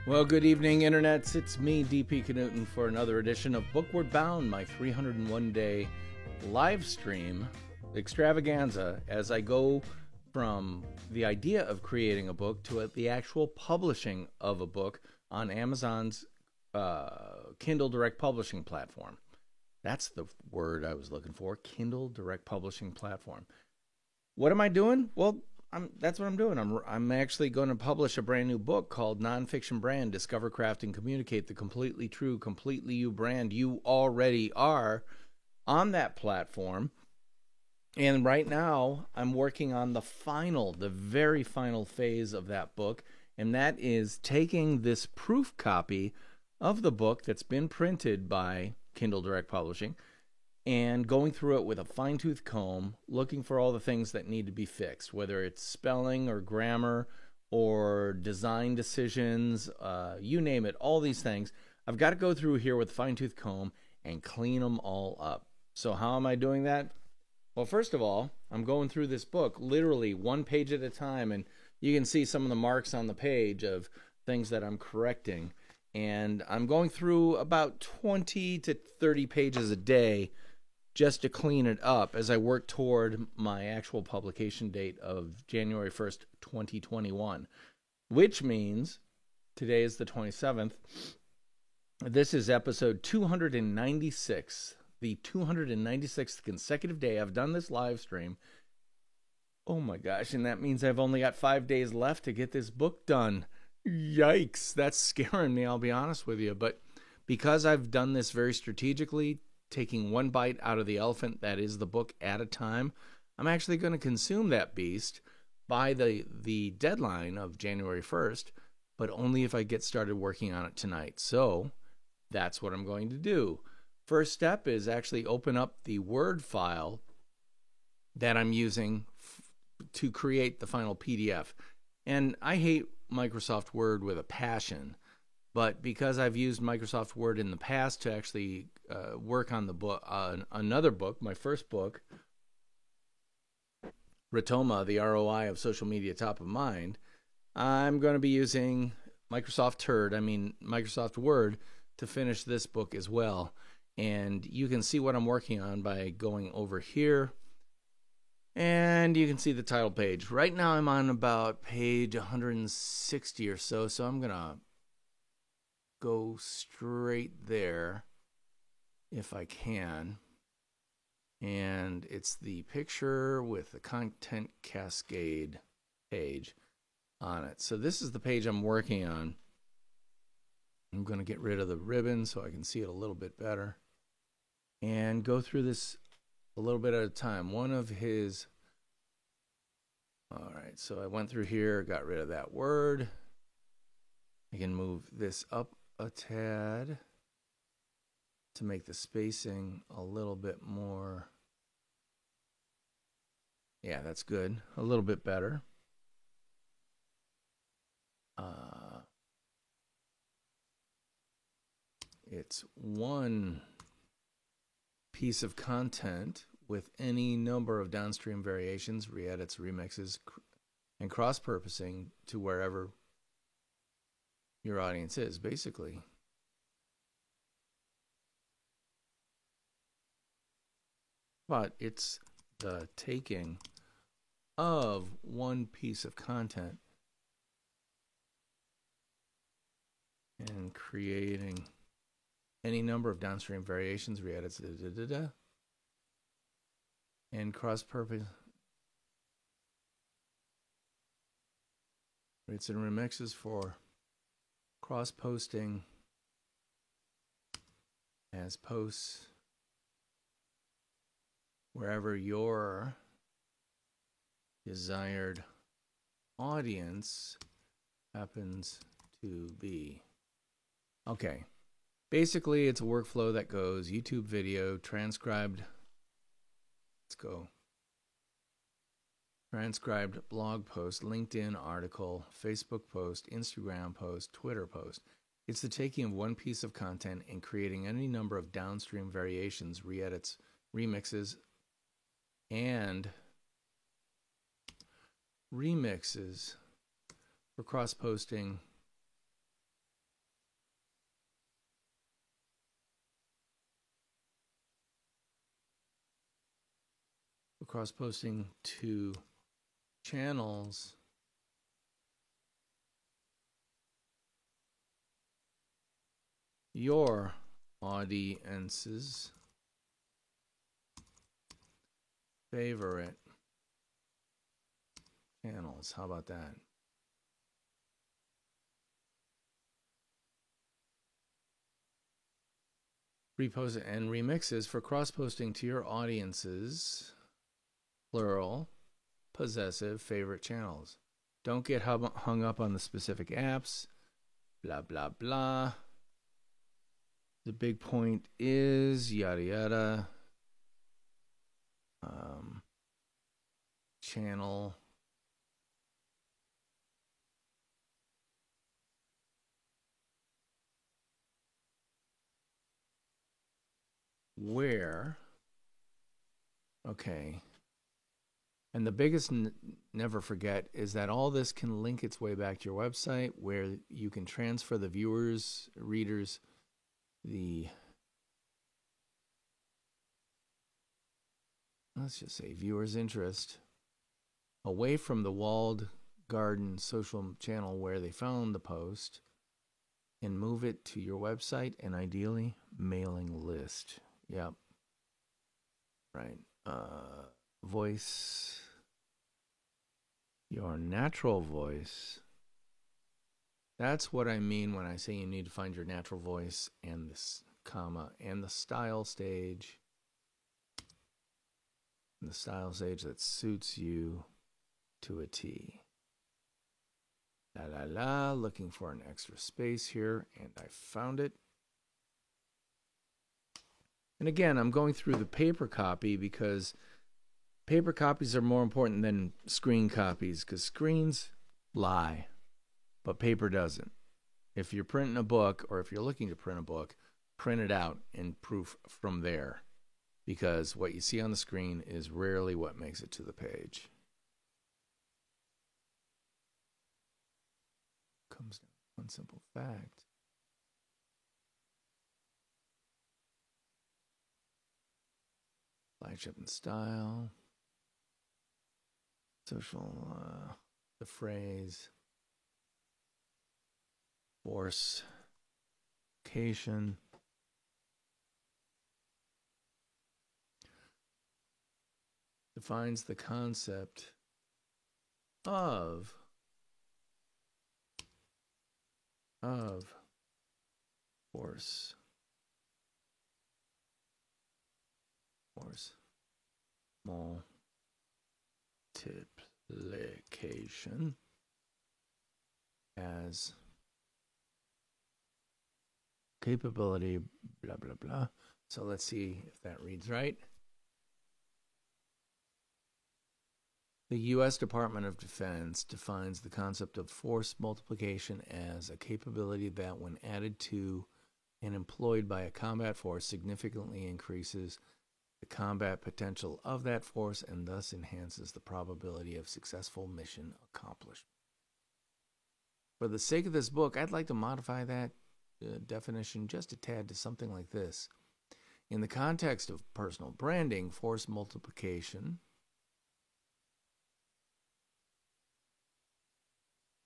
Well, good evening, internets. It's me, DP Knudten, for another edition of Bookward Bound, my 301-day live stream extravaganza as I go from the idea of creating a book to the actual publishing of a book on Amazon's Kindle Direct Publishing platform. That's the word I was looking for, Kindle Direct Publishing platform. What am I doing? Well, that's what I'm doing. I'm actually going to publish a brand new book called Nonfiction Brand, Discover, Craft, and Communicate the Completely True, Completely You brand you already are on that platform. And right now, I'm working on the very final phase of that book, and that is taking this proof copy of the book that's been printed by Kindle Direct Publishing and going through it with a fine-tooth comb, looking for all the things that need to be fixed, whether it's spelling or grammar or design decisions, you name it, all these things. I've got to go through here with a fine-tooth comb and clean them all up. So how am I doing that? Well, first of all, I'm going through this book literally one page at a time, and you can see some of the marks on the page of things that I'm correcting. And I'm going through about 20 to 30 pages a day just to clean it up as I work toward my actual publication date of January 1st, 2021, which means today is the 27th. This is episode 296, the 296th consecutive day I've done this live stream. Oh my gosh, and that means I've only got 5 days left to get this book done. Yikes, that's scaring me, I'll be honest with you. But because I've done this very strategically, taking one bite out of the elephant that is the book at a time, I'm actually going to consume that beast by the deadline of January 1st, but only if I get started working on it tonight. So that's what I'm going to do. First step is actually open up the Word file that I'm using to create the final PDF. And I hate Microsoft Word with a passion, but because I've used Microsoft Word in the past to actually work on the book, another book, my first book, Rotoma, the ROI of Social Media Top of Mind, I'm going to be using Microsoft Word to finish this book as well. And you can see what I'm working on by going over here. And you can see the title page. Right now I'm on about page 160 or so, so I'm going to go straight there if I can. And it's the picture with the content cascade page on it. So this is the page I'm working on. I'm going to get rid of the ribbon so I can see it a little bit better and go through this a little bit at a time. All right, so I went through here, got rid of that word. I can move this up a tad to make the spacing a little bit more. Yeah, that's good. A little bit better. It's one piece of content with any number of downstream variations, re-edits, remixes, and cross-purposing to wherever your audience is, basically. But it's the taking of one piece of content and creating any number of downstream variations, re-edits, and cross-purpose rates and remixes for cross-posting as posts wherever your desired audience happens to be. Okay. Basically, it's a workflow that goes YouTube video, transcribed. Let's go. Transcribed blog post, LinkedIn article, Facebook post, Instagram post, Twitter post. It's the taking of one piece of content and creating any number of downstream variations, re-edits, remixes, and remixes for cross-posting cross-posting to channels your audience's favorite channels. How about that? Repost and remixes for cross-posting to your audience's, plural, possessive favorite channels. Don't get hung up on the specific apps. Blah, blah, blah. The big point is yada, yada. Channel. Where. Okay. And the biggest never forget is that all this can link its way back to your website where you can transfer the viewers, readers, let's just say viewers' interest away from the walled garden social channel where they found the post and move it to your website and ideally mailing list. Yep. Right. Voice. Your natural voice. That's what I mean when I say you need to find your natural voice and this comma and the style stage. The style stage that suits you to a T. La la la, looking for an extra space here, and I found it. And again, I'm going through the paper copy because paper copies are more important than screen copies because screens lie, but paper doesn't. If you're printing a book or if you're looking to print a book, print it out and proof from there because what you see on the screen is rarely what makes it to the page. Comes down to one simple fact. Flagship and style. Social, the phrase. Force. Location. Defines the concept of force multiplication as capability, blah, blah, blah. So let's see if that reads right. The U.S. Department of Defense defines the concept of force multiplication as a capability that, when added to and employed by a combat force, significantly increases the combat potential of that force and thus enhances the probability of successful mission accomplishment. For the sake of this book, I'd like to modify that definition just a tad to something like this. In the context of personal branding, force multiplication,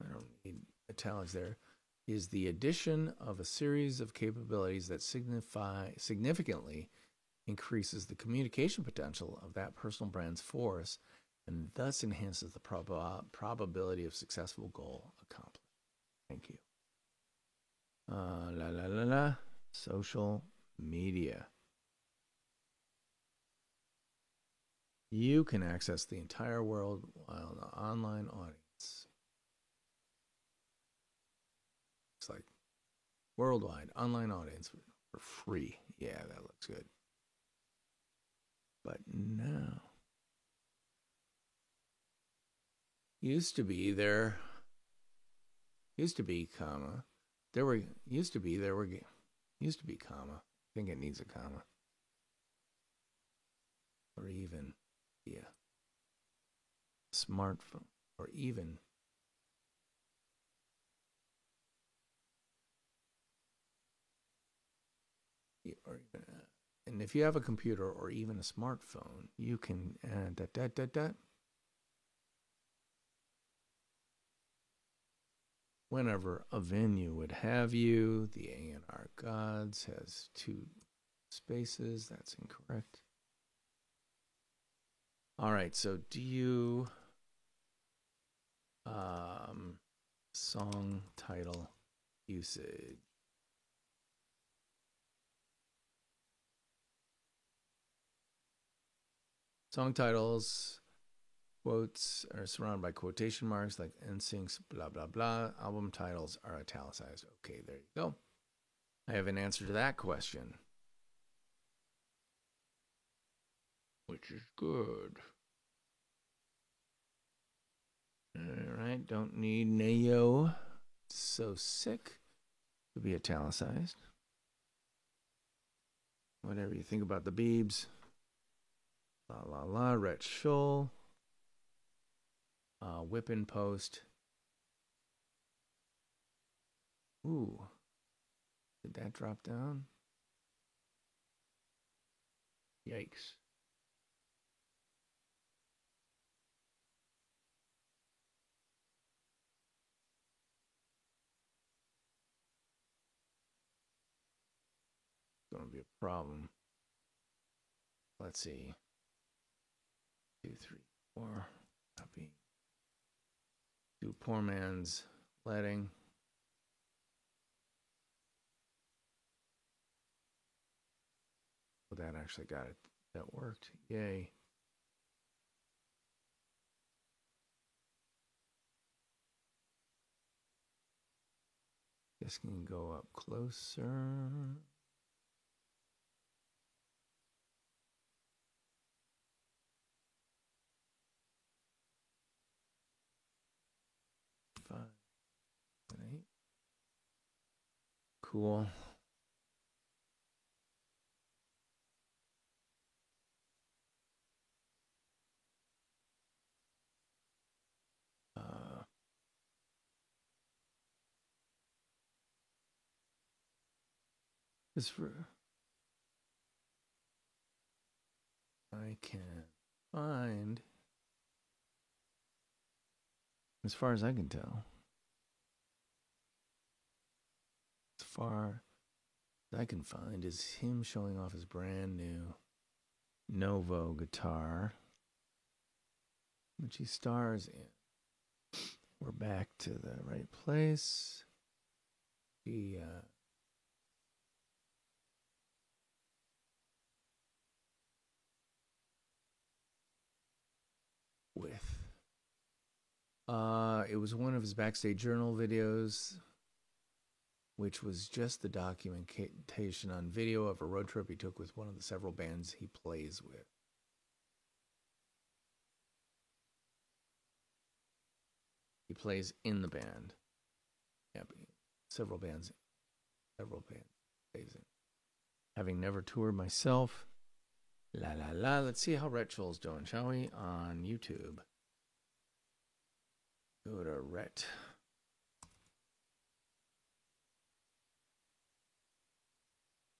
I don't need italics there, is the addition of a series of capabilities that significantly increases the communication potential of that personal brand's force and thus enhances the probability of successful goal accomplished. Thank you. Social media. You can access the entire world while the online audience. It's like worldwide online audience for free. Yeah, that looks good. But now, used to be, comma. Used to be, comma. I think it needs a comma. Or even, yeah. Smartphone, or even. Or even And if you have a computer or even a smartphone, you can whenever a venue would have you. The A&R Gods has 2 spaces. That's incorrect. All right, so do you song title usage? Song titles, quotes are surrounded by quotation marks like NSYNC's blah blah blah. Album titles are italicized. Okay, there you go. I have an answer to that question, which is good. All right, don't need Neo So Sick to be italicized. Whatever you think about the Beebs. La la la, Rhett Shull. Whippin' Post. Ooh. Did that drop down? Yikes. It's going to be a problem. Let's see. 2, 3, 4. Copy. Do poor man's letting. Oh, that actually got it. That worked. Yay. This can go up closer. Cool. I can find, as far as I can tell, as far as I can find, is him showing off his brand new Novo guitar, which he stars in. We're back to the right place. It was one of his backstage journal videos, which was just the documentation on video of a road trip he took with one of the several bands he plays with. He plays in the band. Yeah, several bands plays in. Having never toured myself. La la la. Let's see how Rhett Shull's doing, shall we? On YouTube. Go to Rhett.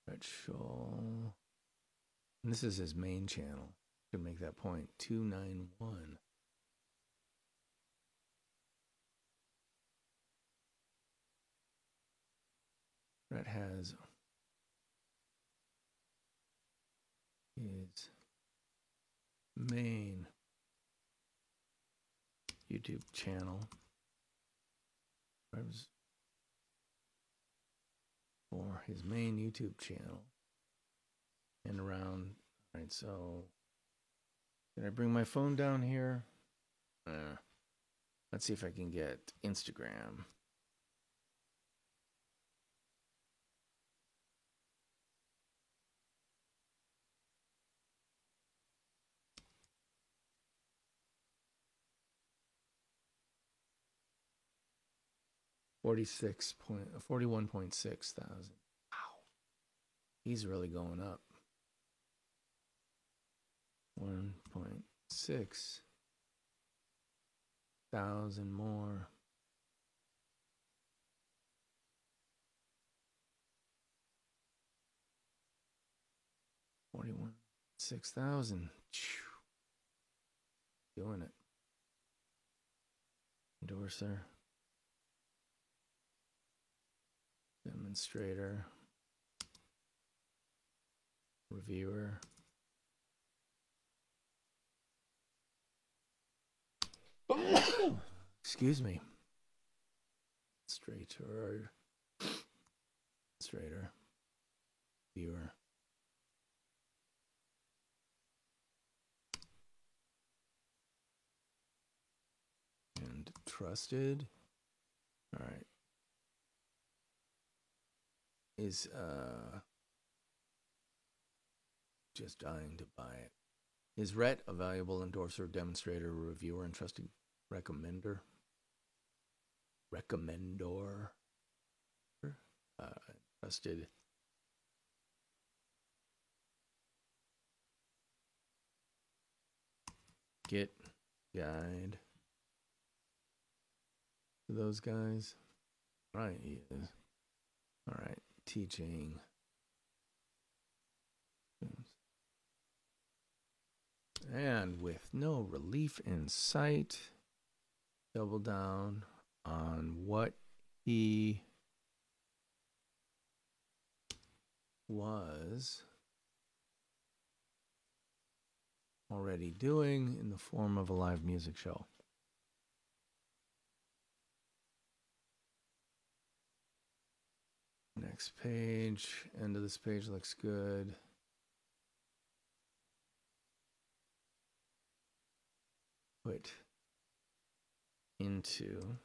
Rhett Shull. And this is his main channel. To make that point. 291. Rhett has his main YouTube channel for his main YouTube channel and around. All right, so can I bring my phone down here? Let's see if I can get Instagram. $41.6 thousand. Wow. He's really going up. 1.6 thousand more. 6,000. Doing it. Endorser. Demonstrator. Reviewer. Excuse me. Straighter. Viewer. And trusted. All right. Is just dying to buy it. Is Rhett a valuable endorser, demonstrator, reviewer, and trusted recommender? Trusted. Get guide to those guys. Right, he is. All right, teaching. And with no relief in sight, double down on what he was already doing in the form of a live music show. Next page. End of this page looks good. Put into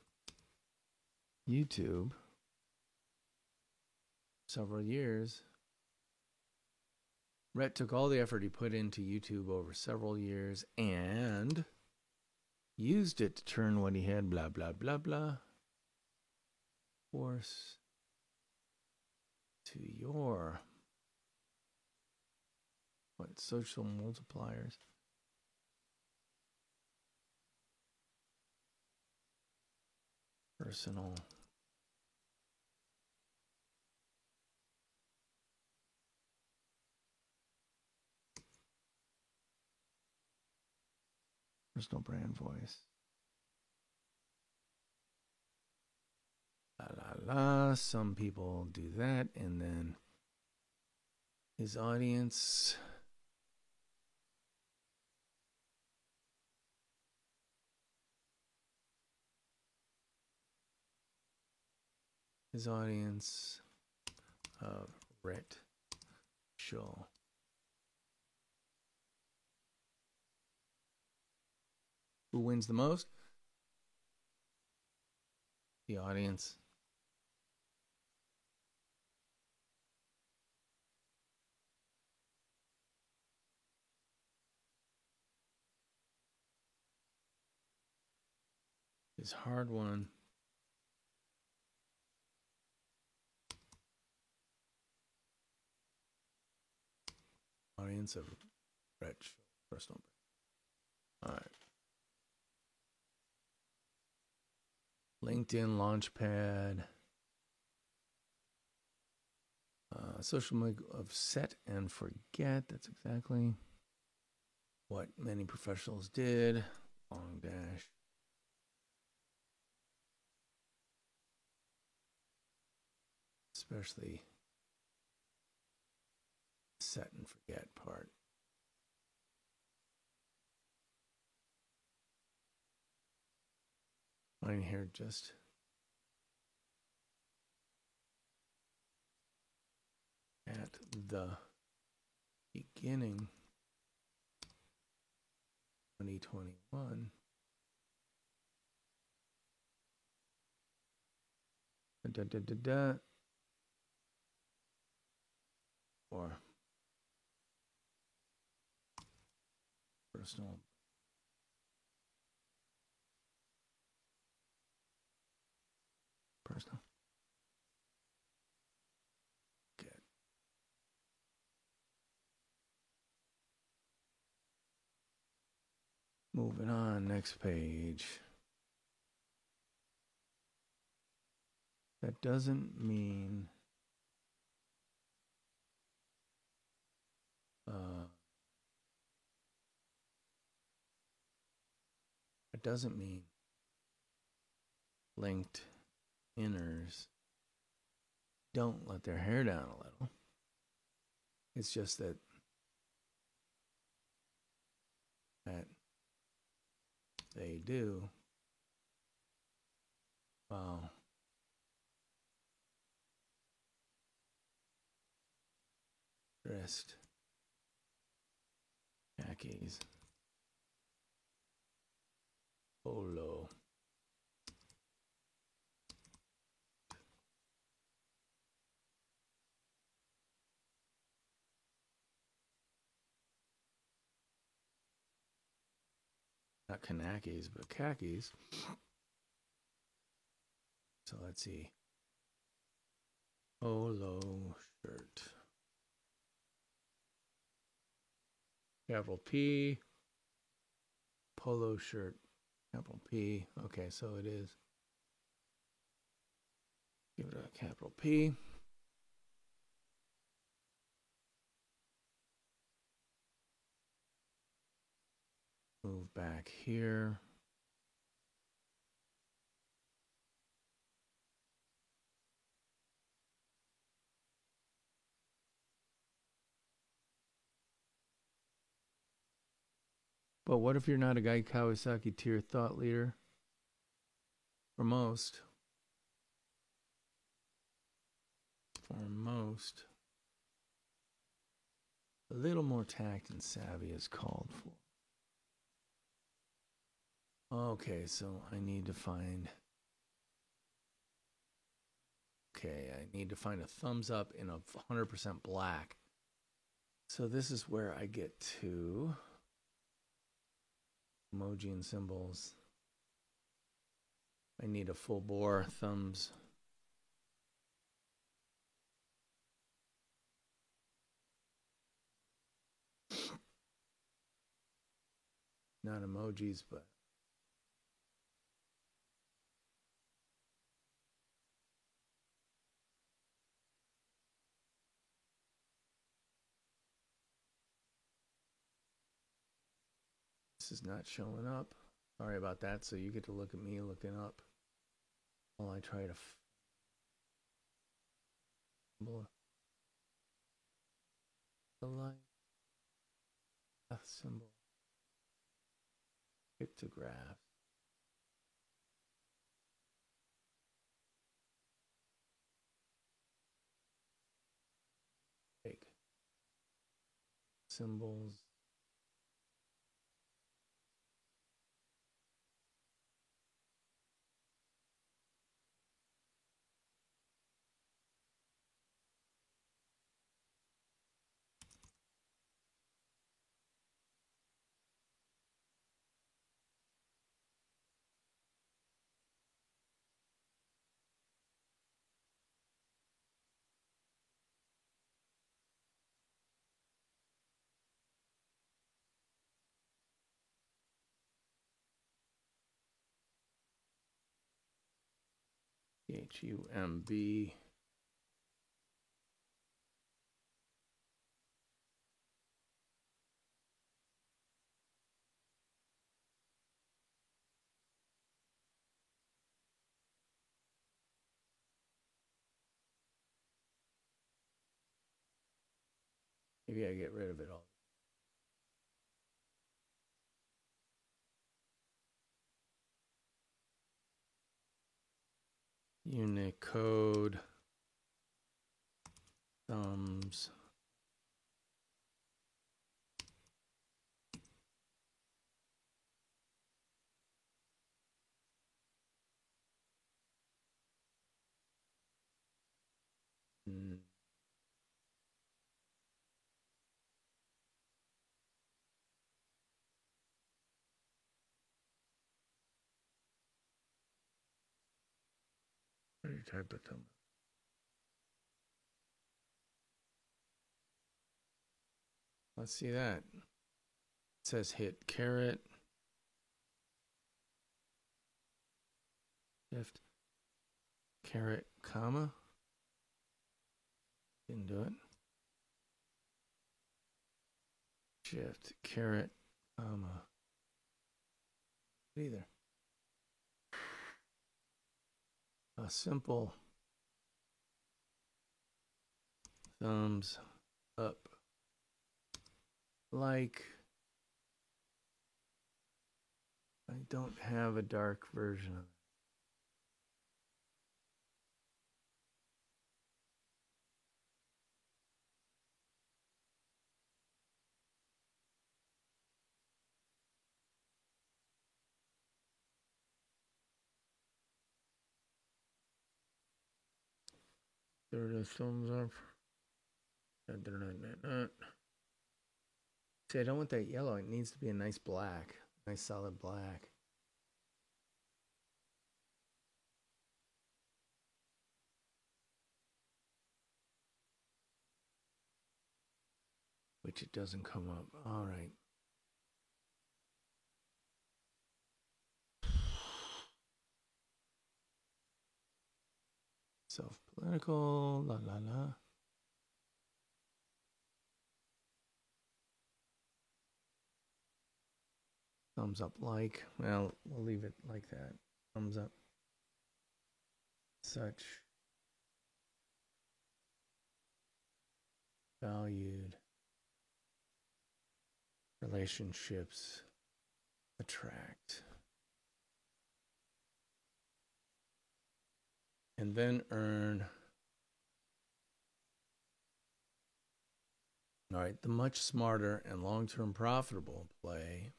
YouTube several years. Rhett took all the effort he put into YouTube over several years and used it to turn what he had, blah, blah, blah, blah, force to your social multipliers. Personal. Personal brand voice. La la la. Some people do that, and then his audience. His audience of Rhett Shull. Who wins the most? The audience. Is hard one. Audience of Rhett Shull. Personal. All right. LinkedIn Launchpad. Social media of set and forget. That's exactly what many professionals did. Long dash. Especially set and forget part. Mine here just at the beginning 2021. Or personal. Personal. Good. Moving on, next page. That doesn't mean doesn't mean linked inners don't let their hair down a little. It's just that they do. Wow. Dressed khakis. Polo. Not Kanakis, but khakis. So let's see. Polo shirt. Capital P. Polo shirt. Capital P. Okay, so it is. Give it a capital P. Move back here. But what if you're not a Guy Kawasaki tier thought leader? For most. A little more tact and savvy is called for. Okay, so I need to find... Okay, I need to find a thumbs up in a 100% black. So this is where I get to emoji and symbols. I need a full bore thumbs. Not emojis, but this is not showing up. Sorry about that. So you get to look at me looking up while I try to the line symbol pictograph. Take symbols. HUMB. Maybe I get rid of it all. Unicode thumbs. Type of thumb. Let's see that. It says hit caret. Shift caret comma. Didn't do it. Shift caret comma. Either. a simple thumbs up, like. I don't have a dark version of it. There it is, thumbs up. See, I don't want that yellow. It needs to be a nice black, nice solid black. Which it doesn't come up. All right. Self-political, la la la. Thumbs up like. Well, we'll leave it like that. Thumbs up. Such valued relationships attract. And then earn. All right, the much smarter and long-term profitable play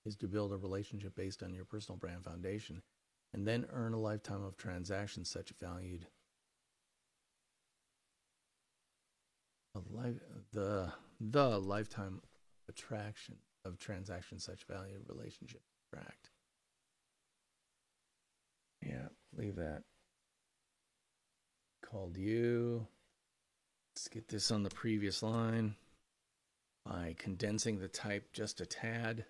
is to build a relationship based on your personal brand foundation and then earn a lifetime of transactions such valued. The lifetime attraction of transactions such value relationship attract. Yeah, leave that. Called you. Let's get this on the previous line by condensing the type just a tad.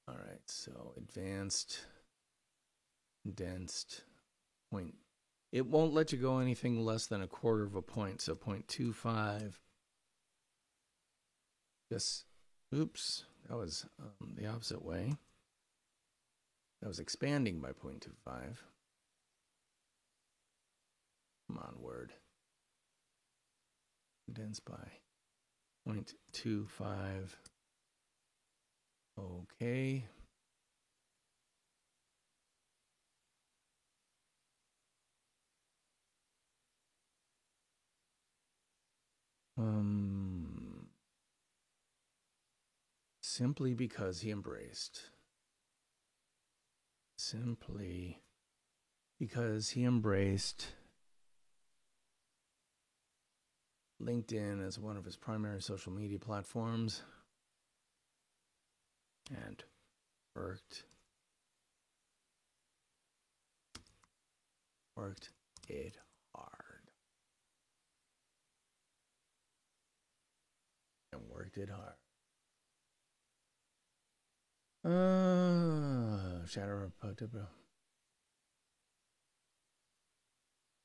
All right, so advanced, condensed, point. It won't let you go anything less than a quarter of a point, so 0.25. Just, oops, that was the opposite way. That was expanding by 0.25. Come on, word. Condensed by 0.25. Okay. Simply because he embraced. Simply because he embraced LinkedIn as one of his primary social media platforms and worked it hard. And worked it hard. Shadow.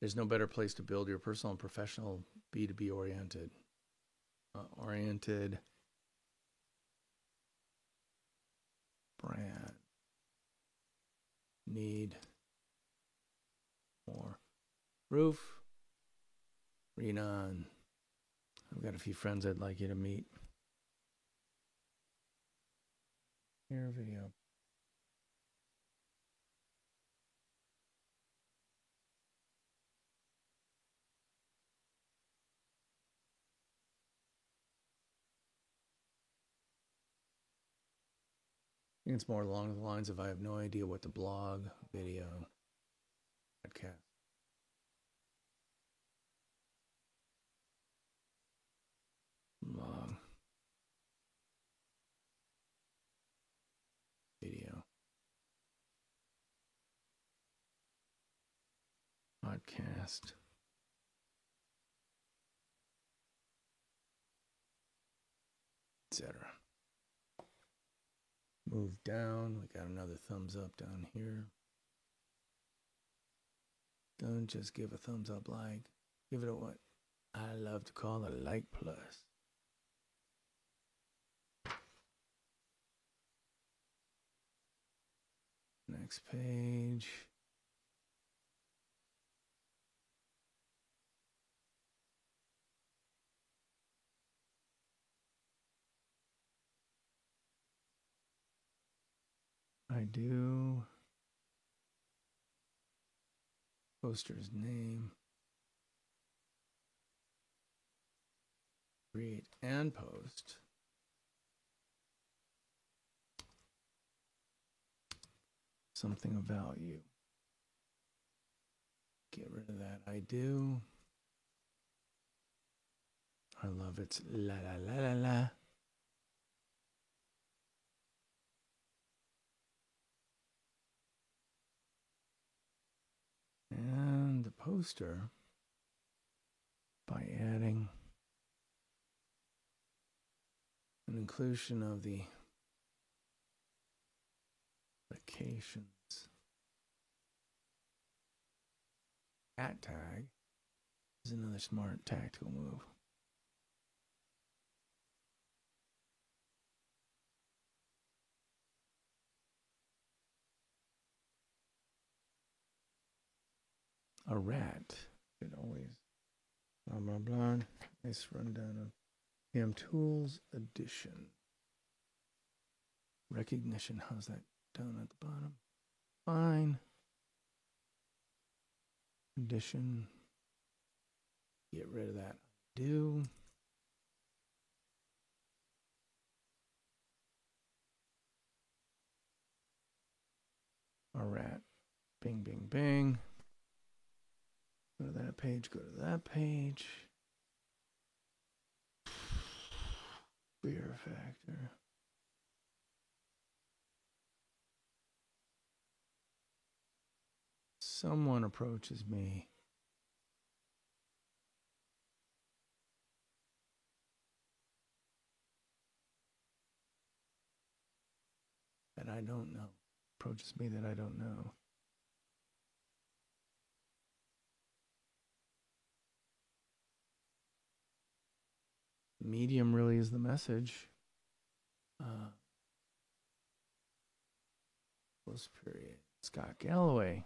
There's no better place to build your personal and professional B2B oriented brand. Need more roof. Renan. I've got a few friends I'd like you to meet. Here, video. I think it's more along the lines of I have no idea what the blog, video, podcast. Blog. Video. Podcast. Etc. Move down. We got another thumbs up down here. Don't just give a thumbs up like. Give it a what I love to call a like plus. next page. I do. Poster's name. Create and post. Something of value. Get rid of that. I do. I love its la la la la la. And the poster, by adding an inclusion of the locations at tag, is another smart tactical move. A rat. It always blah blah blah. Nice rundown of PM Tools Edition. Recognition. How's that down at the bottom? Fine. Edition. Get rid of that. Do. A rat. Bing, bing, bing. Go to that page. Go to that page. Fear factor. Someone approaches me. That I don't know. Approaches me that I don't know. Medium really is the message. Close period. Scott Galloway.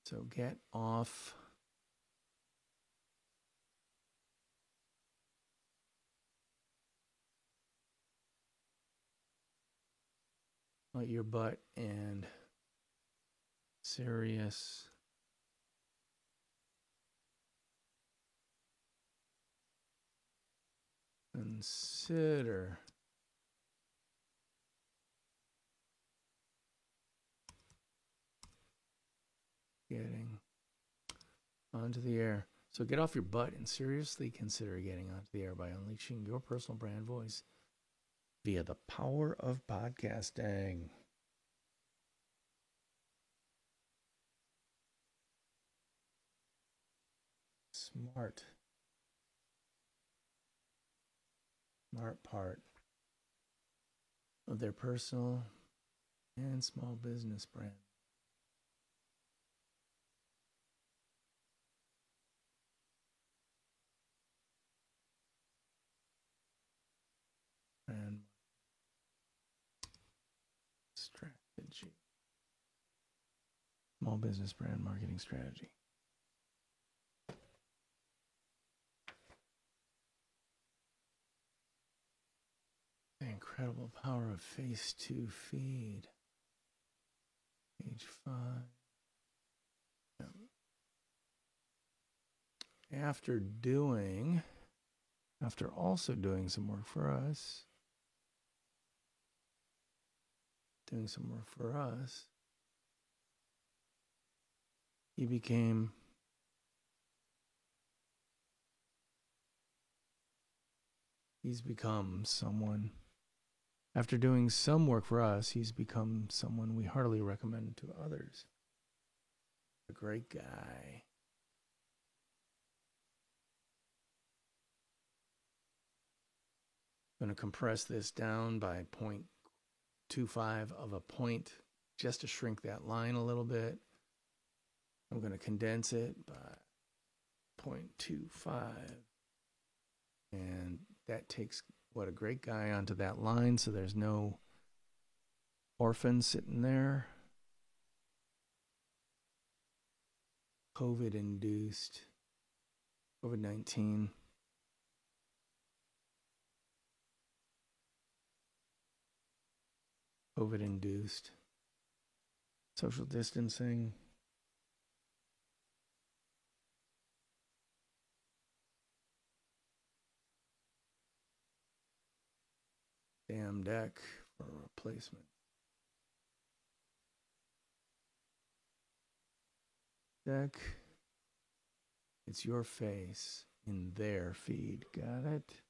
So get off. Your butt and serious. Consider getting onto the air. So get off your butt and seriously consider getting onto the air by unleashing your personal brand voice via the power of podcasting. Smart part of their personal and small business brand. And strategy. Small business brand marketing strategy. The incredible power of face to feed. Page 5. After also doing some work for us, he became he's become someone. After doing some work for us, he's become someone we heartily recommend to others. A great guy. I'm going to compress this down by 0.25 of a point just to shrink that line a little bit. I'm going to condense it by 0.25. And that takes what a great guy onto that line, so there's no orphan sitting there. COVID-induced. COVID-19. COVID-induced. Social distancing. Damn deck for replacement. Deck. It's your face in their feed. Got it?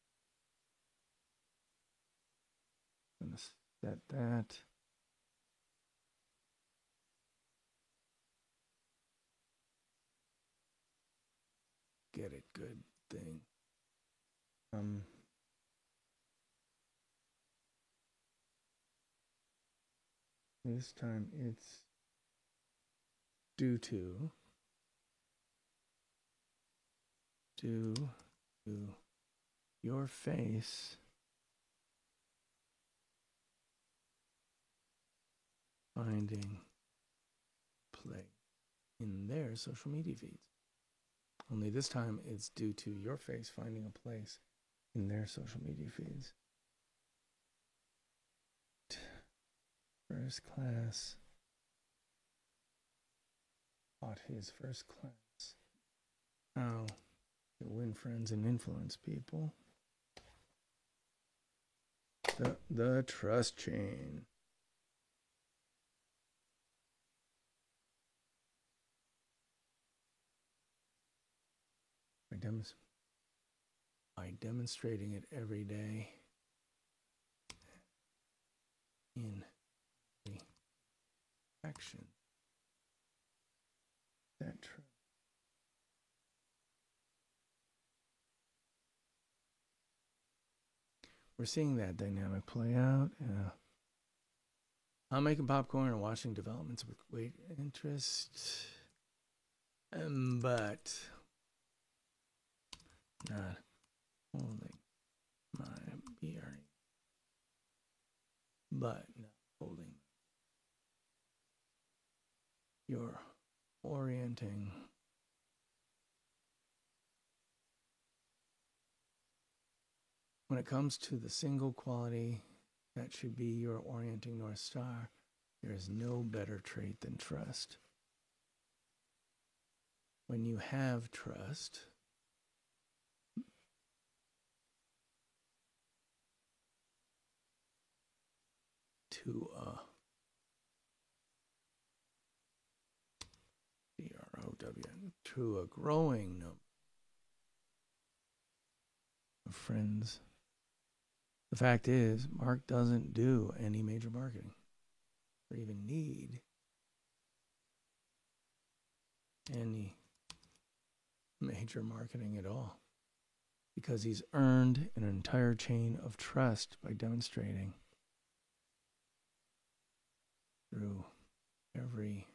I'm gonna set that. Get it, good thing. This time it's due to your face finding play in their social media feeds. Only this time it's due to your face finding a place in their social media feeds. First class. Bought his first class. How to win friends and influence people. The trust chain. By demonstrating it every day in the action. That trust. We're seeing that dynamic play out. I'm making popcorn and watching developments with great interest, but not holding my beer. But not holding. You're orienting. When it comes to the single quality that should be your orienting North Star, there is no better trait than trust. When you have trust, to to a growing number of friends. The fact is, Mark doesn't do any major marketing or even need any major marketing at all, because he's earned an entire chain of trust by demonstrating through every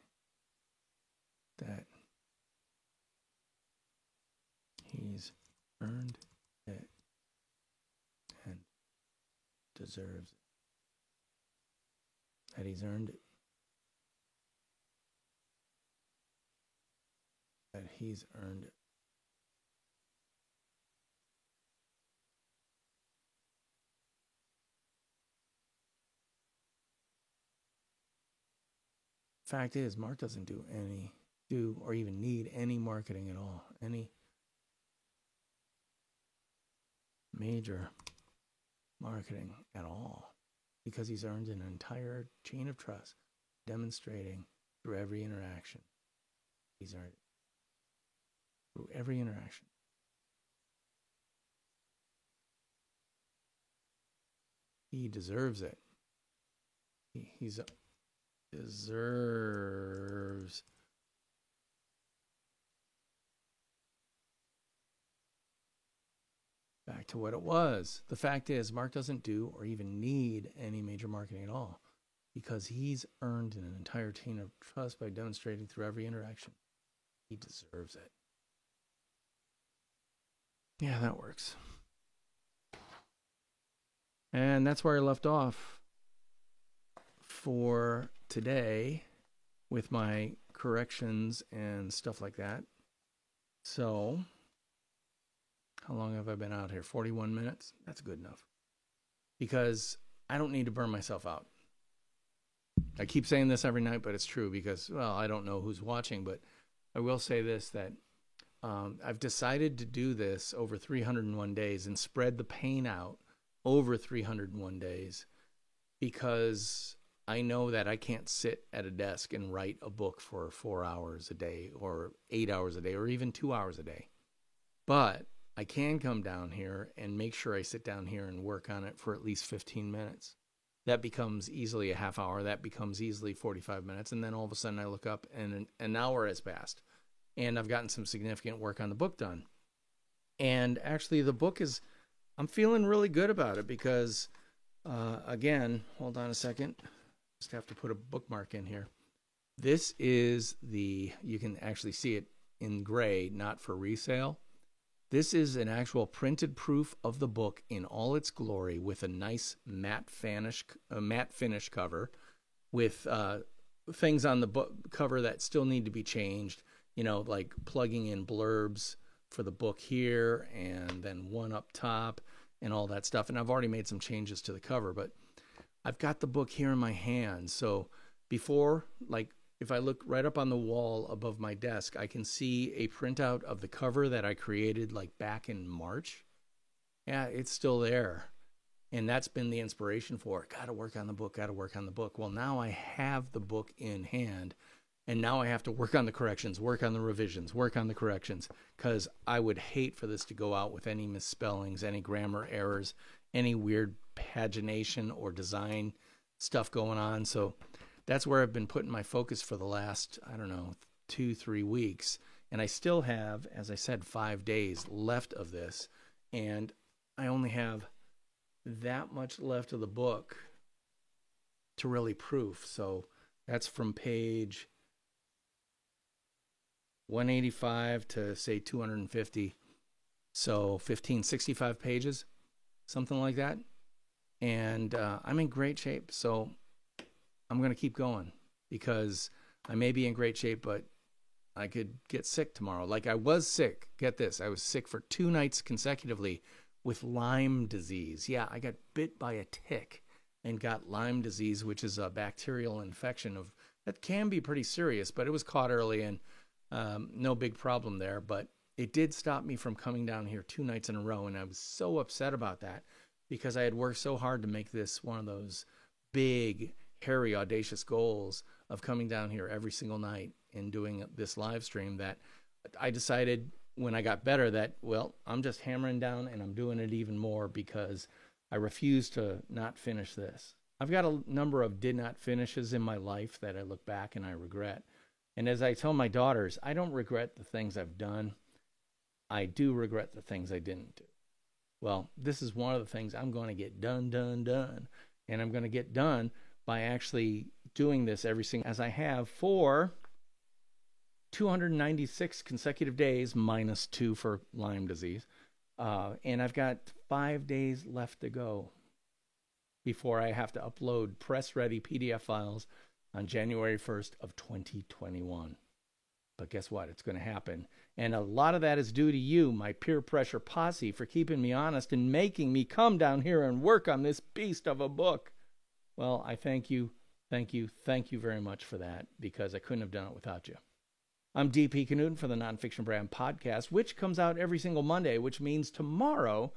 that he's earned it and deserves it. That he's earned it. That he's earned it. Fact is, Mark doesn't do or even need any marketing at all, any major marketing at all, because he's earned an entire chain of trust, demonstrating through every interaction. He's earned it through every interaction. He deserves it. He's deserves. Back to what it was. The fact is, Mark doesn't do or even need any major marketing at all, because he's earned an entire chain of trust by demonstrating through every interaction. He deserves it. Yeah, that works. And that's where I left off. for today with my corrections and stuff like that. So, how long have I been out here? 41 minutes? That's good enough. Because I don't need to burn myself out. I keep saying this every night, but it's true because, well, I don't know who's watching, but I will say this, that I've decided to do this over 301 days and spread the pain out over 301 days because I know that I can't sit at a desk and write a book for 4 hours a day or 8 hours a day or even 2 hours a day. But I can come down here and make sure I sit down here and work on it for at least 15 minutes. That becomes easily a half hour. That becomes easily 45 minutes. And then all of a sudden I look up and an hour has passed. And I've gotten some significant work on the book done. And actually the book is, I'm feeling really good about it because, again, hold on a second. Just have to put a bookmark in here. This is you can actually see it in gray, not for resale. This is an actual printed proof of the book in all its glory with a nice matte finish cover with things on the book cover that still need to be changed. You know, like plugging in blurbs for the book here and then one up top and all that stuff. And I've already made some changes to the cover, but I've got the book here in my hand. So before, like if I look right up on the wall above my desk, I can see a printout of the cover that I created like back in March. Yeah, it's still there. And that's been the inspiration for it. Got to work on the book. Well, now I have the book in hand. And now I have to work on the corrections, work on the revisions, work on the corrections, because I would hate for this to go out with any misspellings, any grammar errors, any weird pagination or design stuff going on. So that's where I've been putting my focus for the last, 2-3 weeks. And I still have, as I said, 5 days left of this. And I only have that much left of the book to really proof. So that's from page 185 to say 250, so 65 pages, something like that. And I'm in great shape, so I'm going to keep going because I may be in great shape, but I could get sick tomorrow. Like I was sick. Get this. I was sick for 2 nights consecutively with Lyme disease. Yeah, I got bit by a tick and got Lyme disease, which is a bacterial infection that can be pretty serious, but it was caught early and no big problem there, but it did stop me from coming down here 2 nights in a row. And I was so upset about that because I had worked so hard to make this one of those big, hairy, audacious goals of coming down here every single night and doing this live stream that I decided when I got better that, well, I'm just hammering down and I'm doing it even more because I refuse to not finish this. I've got a number of did not finishes in my life that I look back and I regret. And as I tell my daughters, I don't regret the things I've done. I do regret the things I didn't do. Well, this is one of the things I'm going to get done. And I'm going to get done by actually doing this every single, as I have for 296 consecutive days, minus 2 for Lyme disease. And I've got 5 days left to go before I have to upload press-ready PDF files on January 1st of 2021. But guess what? It's going to happen. And a lot of that is due to you, my peer pressure posse, for keeping me honest and making me come down here and work on this beast of a book. Well, I thank you very much for that because I couldn't have done it without you. I'm DP Knudten for the Nonfiction Brand Podcast, which comes out every single Monday, which means tomorrow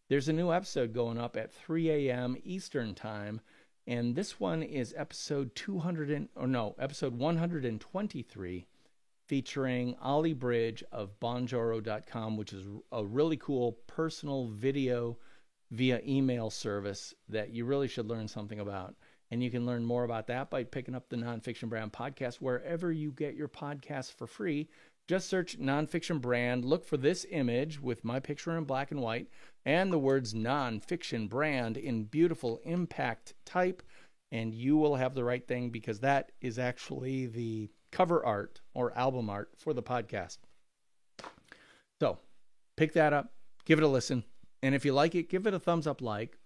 there's a new episode going up at 3 a.m. Eastern Time. And this one is episode 123, featuring Ollie Bridge of Bonjoro.com, which is a really cool personal video via email service that you really should learn something about. And you can learn more about that by picking up the Nonfiction Brand Podcast wherever you get your podcasts for free. Just search Nonfiction Brand, look for this image with my picture in black and white, and the words Nonfiction Brand in beautiful impact type, and you will have the right thing because that is actually the cover art or album art for the podcast. So pick that up, give it a listen, and if you like it, give it a thumbs up,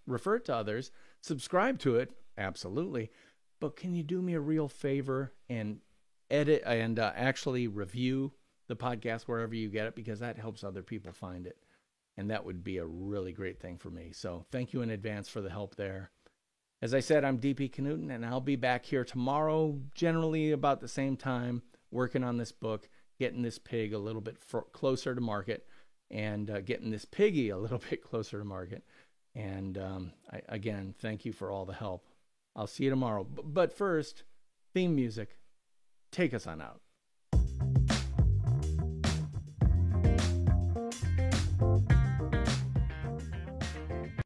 refer it to others, subscribe to it, absolutely. but can you do me a real favor and edit and actually review the podcast wherever you get it, because that helps other people find it. And that would be a really great thing for me. So thank you in advance for the help there. As I said, I'm DP Knudten, and I'll be back here tomorrow, generally about the same time, working on this book, getting this pig a little bit closer to market, and getting this piggy a little bit closer to market. And again, thank you for all the help. I'll see you tomorrow. But first, theme music. Take us on out.